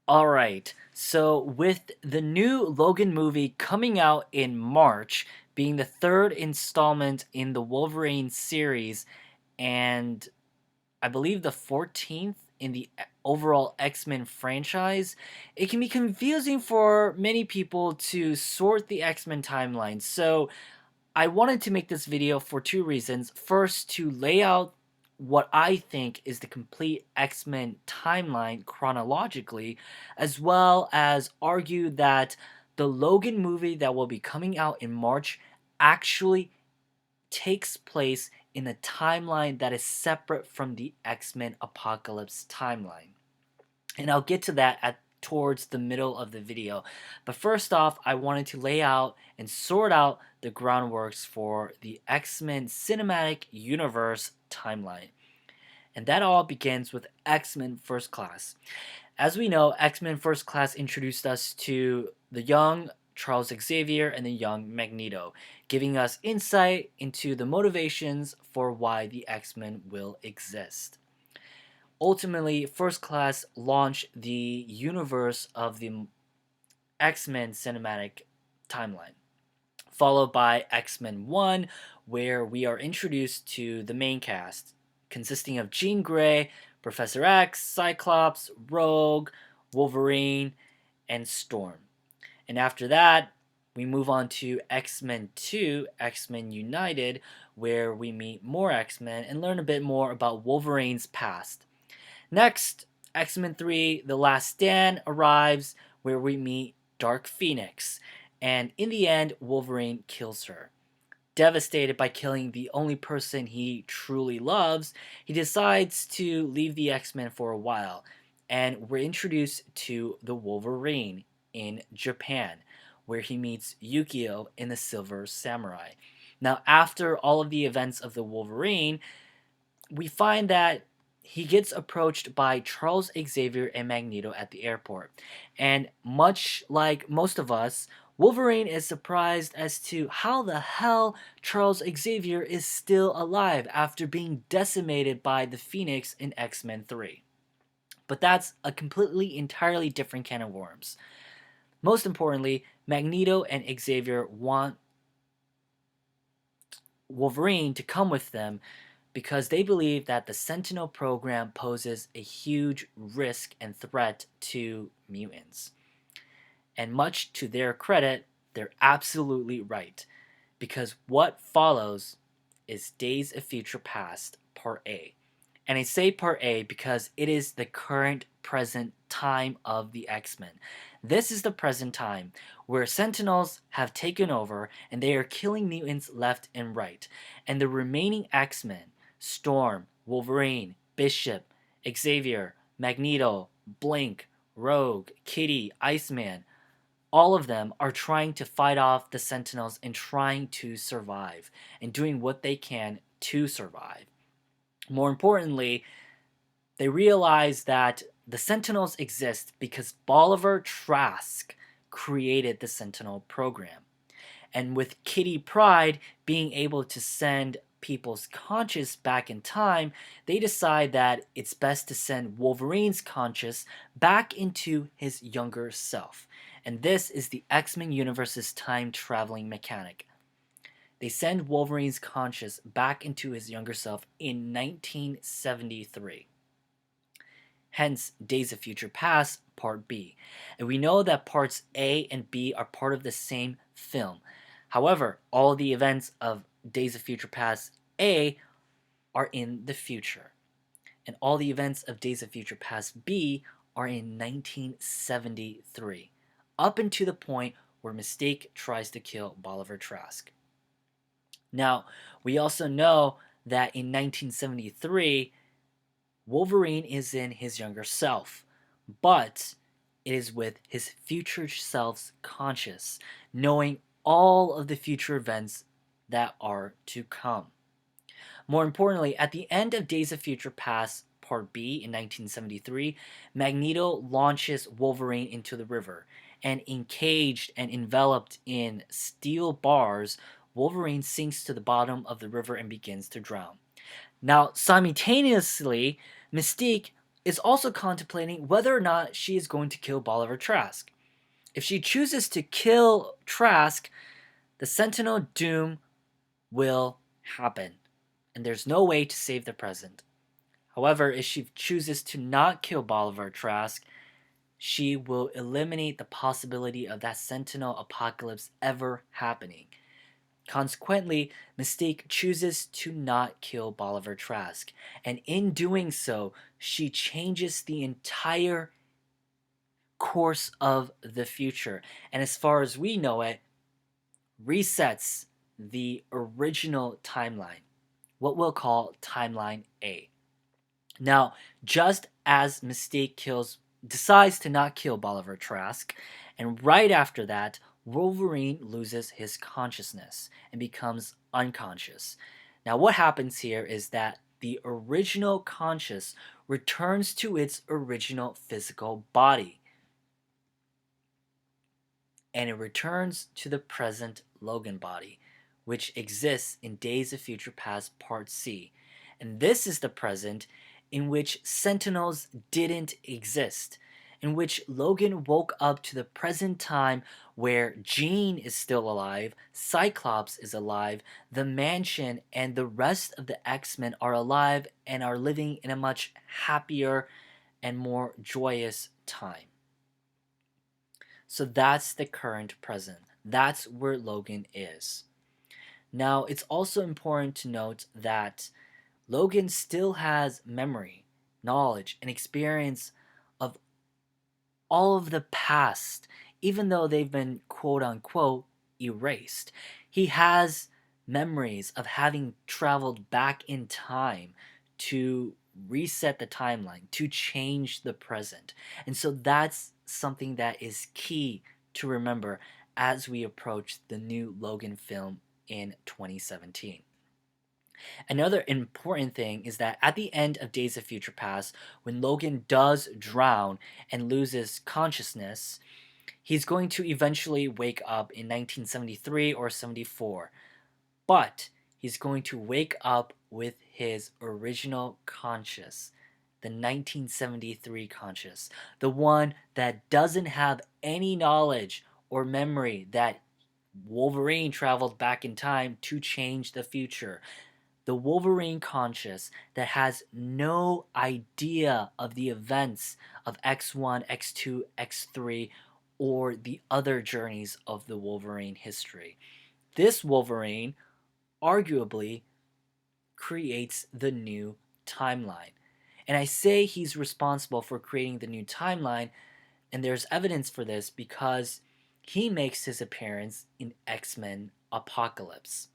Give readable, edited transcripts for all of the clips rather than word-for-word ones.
Alright, so with the new Logan movie coming out in March, being the third installment in the Wolverine series, and I believe the 14th in the overall X-Men franchise, it can be confusing for many people to sort the X-Men timeline. So I wanted to make this video for two reasons. First, to lay out what I think is the complete X-Men timeline chronologically, as well as argue that the Logan movie that will be coming out in March actually takes place in a timeline that is separate from the X-Men Apocalypse timeline. And I'll get to that at towards the middle of the video. But first off, I wanted to lay out and sort out the groundworks for the X-Men Cinematic Universe timeline. And that all begins with X-Men First Class. As we know, X-Men First Class introduced us to the young Charles Xavier and the young Magneto, giving us insight into the motivations for why the X-Men will exist. Ultimately, First Class launched the universe of the X-Men cinematic timeline, followed by X-Men 1, where we are introduced to the main cast, consisting of Jean Grey, Professor X, Cyclops, Rogue, Wolverine, and Storm. And after that, we move on to X-Men 2, X-Men United, where we meet more X-Men and learn a bit more about Wolverine's past. Next, X-Men 3, The Last Stand arrives, where we meet Dark Phoenix, and in the end, Wolverine kills her. Devastated by killing the only person he truly loves, he decides to leave the X-Men for a while, and we're introduced to the Wolverine in Japan, where he meets Yukio in the Silver Samurai. Now, after all of the events of the Wolverine, we find that he gets approached by Charles Xavier and Magneto at the airport. And much like most of us, Wolverine is surprised as to how the hell Charles Xavier is still alive after being decimated by the Phoenix in X-Men 3. But that's a completely entirely different can of worms. Most importantly, Magneto and Xavier want Wolverine to come with them because they believe that the Sentinel program poses a huge risk and threat to mutants. And much to their credit, they're absolutely right, because what follows is Days of Future Past, Part A. And I say Part A because it is the current present time of the X-Men. This is the present time where Sentinels have taken over and they are killing mutants left and right. And the remaining X-Men, Storm, Wolverine, Bishop, Xavier, Magneto, Blink, Rogue, Kitty, Iceman, all of them are trying to fight off the Sentinels and trying to survive and doing what they can to survive. More importantly, they realize that the Sentinels exist because Bolivar Trask created the Sentinel program. And with Kitty Pryde being able to send people's conscious back in time, they decide that it's best to send Wolverine's conscious back into his younger self. And this is the X-Men universe's time-traveling mechanic. They send Wolverine's conscious back into his younger self in 1973. Hence, Days of Future Past, Part B. And we know that Parts A and B are part of the same film. However, all the events of Days of Future Past A are in the future. And all the events of Days of Future Past B are in 1973. Up until the point where Mystique tries to kill Bolivar Trask. Now, we also know that in 1973, Wolverine is in his younger self, but it is with his future self's conscious, knowing all of the future events that are to come. More importantly, at the end of Days of Future Past Part B in 1973, Magneto launches Wolverine into the river, and encaged and enveloped in steel bars, Wolverine sinks to the bottom of the river and begins to drown. Now, simultaneously, Mystique is also contemplating whether or not she is going to kill Bolivar Trask. If she chooses to kill Trask, the Sentinel Doom will happen, and there's no way to save the present. However, if she chooses to not kill Bolivar Trask, she will eliminate the possibility of that Sentinel apocalypse ever happening. Consequently, Mystique chooses to not kill Bolivar Trask, and in doing so, she changes the entire course of the future, and as far as we know it, resets the original timeline, what we'll call Timeline A. Now, just as Mystique decides to not kill Bolivar Trask, and right after that, Wolverine loses his consciousness and becomes unconscious. Now, what happens here is that the original conscious returns to its original physical body, and it returns to the present Logan body, which exists in Days of Future Past Part C. And this is the present in which Sentinels didn't exist, in which Logan woke up to the present time where Jean is still alive, Cyclops is alive, the Mansion and the rest of the X-Men are alive and are living in a much happier and more joyous time. So that's the current present. That's where Logan is. Now, it's also important to note that Logan still has memory, knowledge, and experience of all of the past, even though they've been quote unquote erased. He has memories of having traveled back in time to reset the timeline, to change the present. And so that's something that is key to remember as we approach the new Logan film in 2017. Another important thing is that at the end of Days of Future Past, when Logan does drown and loses consciousness, he's going to eventually wake up in 1973 or 74. But he's going to wake up with his original conscious, the 1973 conscious, the one that doesn't have any knowledge or memory that Wolverine traveled back in time to change the future. The Wolverine conscious that has no idea of the events of X1, X2, X3, or the other journeys of the Wolverine history. This Wolverine arguably creates the new timeline. And I say he's responsible for creating the new timeline, and there's evidence for this because he makes his appearance in X-Men Apocalypse.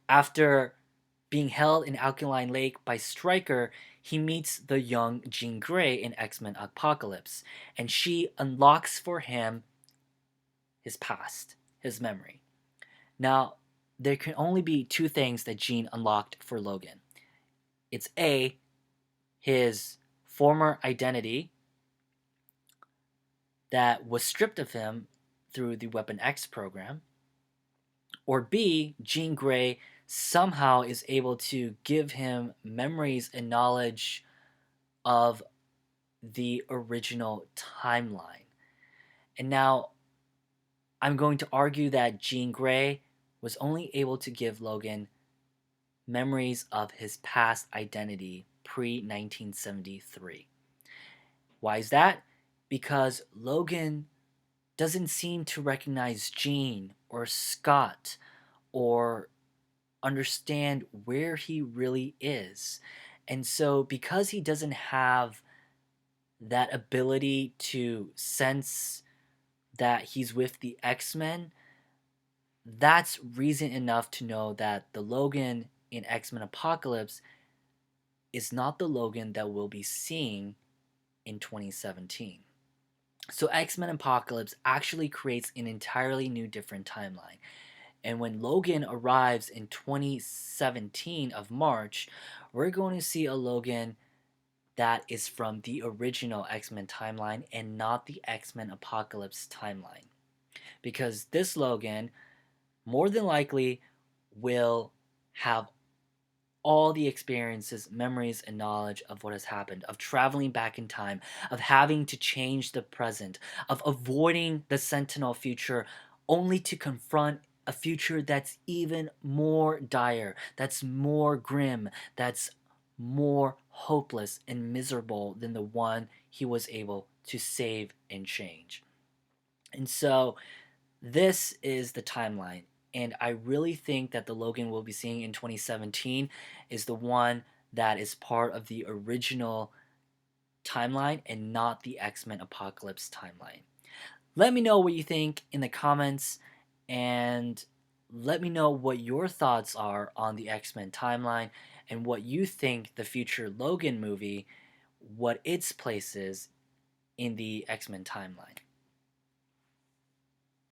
After being held in Alkaline Lake by Stryker, he meets the young Jean Grey in X-Men Apocalypse, and she unlocks for him his past, his memory. Now, there can only be two things that Jean unlocked for Logan. It's A, his former identity that was stripped of him through the Weapon X program, or B, Jean Grey somehow is able to give him memories and knowledge of the original timeline. And now I'm going to argue that Jean Grey was only able to give Logan memories of his past identity pre-1973. Why is that? Because Logan doesn't seem to recognize Jean or Scott or understand where he really is. And so because he doesn't have that ability to sense that he's with the X-Men, that's reason enough to know that the Logan in X-Men Apocalypse is not the Logan that we'll be seeing in 2017. So X-Men Apocalypse actually creates an entirely new different timeline. And when Logan arrives in 2017 of March, we're going to see a Logan that is from the original X-Men timeline and not the X-Men Apocalypse timeline. Because this Logan more than likely will have all the experiences, memories, and knowledge of what has happened, of traveling back in time, of having to change the present, of avoiding the Sentinel future only to confront a future that's even more dire, that's more grim, that's more hopeless and miserable than the one he was able to save and change. And so this is the timeline. And I really think that the Logan we'll be seeing in 2017 is the one that is part of the original timeline and not the X-Men Apocalypse timeline. Let me know what you think in the comments, and let me know what your thoughts are on the X-Men timeline and what you think the future Logan movie, what its place is in the X-Men timeline.